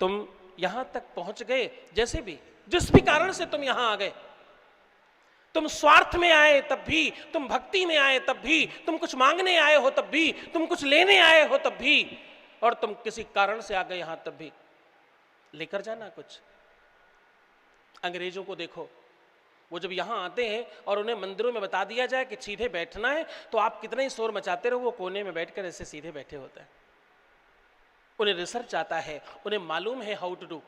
तुम यहां तक पहुंच गए, जैसे भी जिस भी कारण से तुम यहां आ गए, तुम स्वार्थ में आए तब भी, तुम भक्ति में आए तब भी, तुम कुछ मांगने आए हो तब भी, तुम कुछ लेने आए हो तब भी, और तुम किसी कारण से आ गए यहां तब भी, लेकर जाना कुछ। अंग्रेजों को देखो, वो जब यहां आते हैं और उन्हें मंदिरों में बता दिया जाए कि सीधे बैठना है, तो आप कितना ही शोर मचाते रहो, वो कोने में बैठकर ऐसे सीधे बैठे होते हैं। उन्हें रिसर्च आता है, उन्हें मालूम है हाउ टू डू।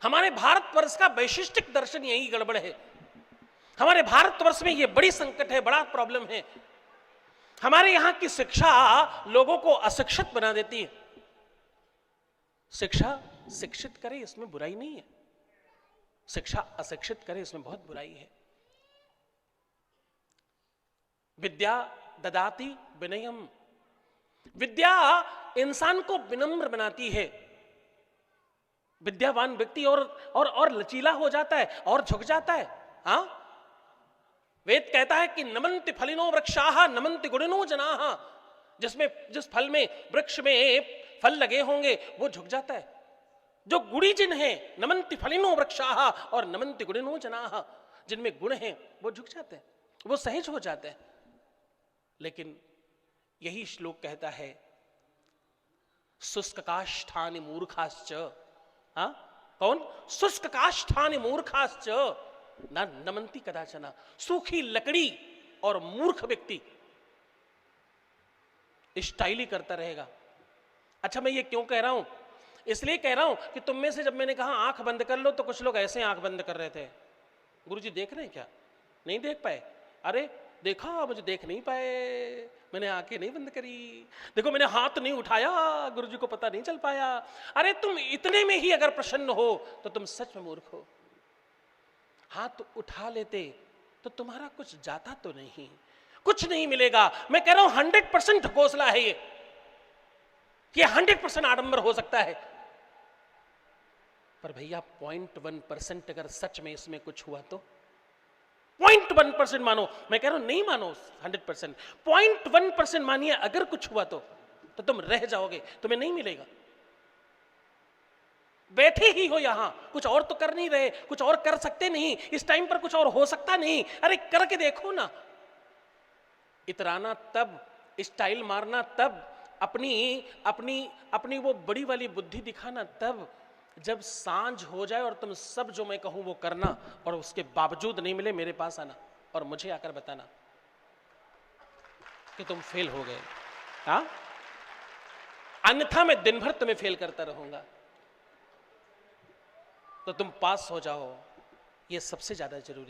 हमारे भारतवर्ष का वैशिष्टिक दर्शन यही गड़बड़ है। हमारे भारतवर्ष में ये बड़ी संकट है, बड़ा प्रॉब्लम है। हमारे यहां की शिक्षा लोगों को अशिक्षित बना देती है। शिक्षा शिक्षित करे इसमें बुराई नहीं है, शिक्षा अशिक्षित करे इसमें बहुत बुराई है। विद्या ददाति विनयम, विद्या इंसान को विनम्र बनाती है। विद्यावान व्यक्ति और लचीला हो जाता है और झुक जाता है। हाँ, वेद कहता है कि नमन्ति फलिनो वृक्षाः नमन्ति गुणिनो जनाः, जिस फल में वृक्ष में फल लगे होंगे वो झुक जाता है। जो गुणी जिन है, नमन्ति फलिनो वृक्षाः और नमन्ति गुणिनो जनाः, जिनमें गुण हैं वो झुक जाते हैं, वो सहज हो जाते हैं। लेकिन यही श्लोक कहता है शुष्क काष्ठानि मूर्खाश्च, हाँ कौन? शुष्क काष्ठानि मूर्खाश्च ना नमन्ति कदाचन। सूखी लकड़ी और मूर्ख व्यक्ति स्टाइल ही करता रहेगा। अच्छा, मैं ये क्यों कह रहा हूं? इसलिए कह रहा हूं कि तुम में से जब मैंने कहा आंख बंद कर लो, तो कुछ लोग ऐसे आंख बंद कर रहे थे। गुरुजी देख रहे हैं क्या? नहीं देख पाए? अरे देखा, मुझे देख नहीं पाए, मैंने आंखें नहीं बंद करी। देखो, मैंने हाथ नहीं उठाया, गुरुजी को पता नहीं चल पाया। अरे तुम इतने में ही अगर प्रसन्न हो तो तुम सच में मूर्ख हो। हाथ उठा लेते तो तुम्हारा कुछ जाता तो नहीं, कुछ नहीं मिलेगा। मैं कह रहा हूं 100% ढकोसला है ये, कि 100% आडंबर हो सकता है, पर भैया 0.1% अगर सच में इसमें कुछ हुआ तो 0.1% मानो। मैं कह रहा हूं नहीं मानो 100%, 0.1% मानिए, अगर कुछ हुआ तो तुम रह जाओगे, तुम्हें नहीं मिलेगा। बैठे ही हो यहां, कुछ और तो कर नहीं रहे, कुछ और कर सकते नहीं, इस टाइम पर कुछ और हो सकता नहीं। अरे करके देखो ना, इतराना तब, स्टाइल मारना तब, अपनी अपनी अपनी वो बड़ी वाली बुद्धि दिखाना तब, जब सांझ हो जाए और तुम सब जो मैं कहूं वो करना, और उसके बावजूद नहीं मिले मेरे पास आना और मुझे आकर बताना कि तुम फेल हो गए। हाँ, अन्यथा मैं दिन भर तुम्हें फेल करता रहूंगा, तो तुम पास हो जाओ, ये सबसे ज्यादा जरूरी।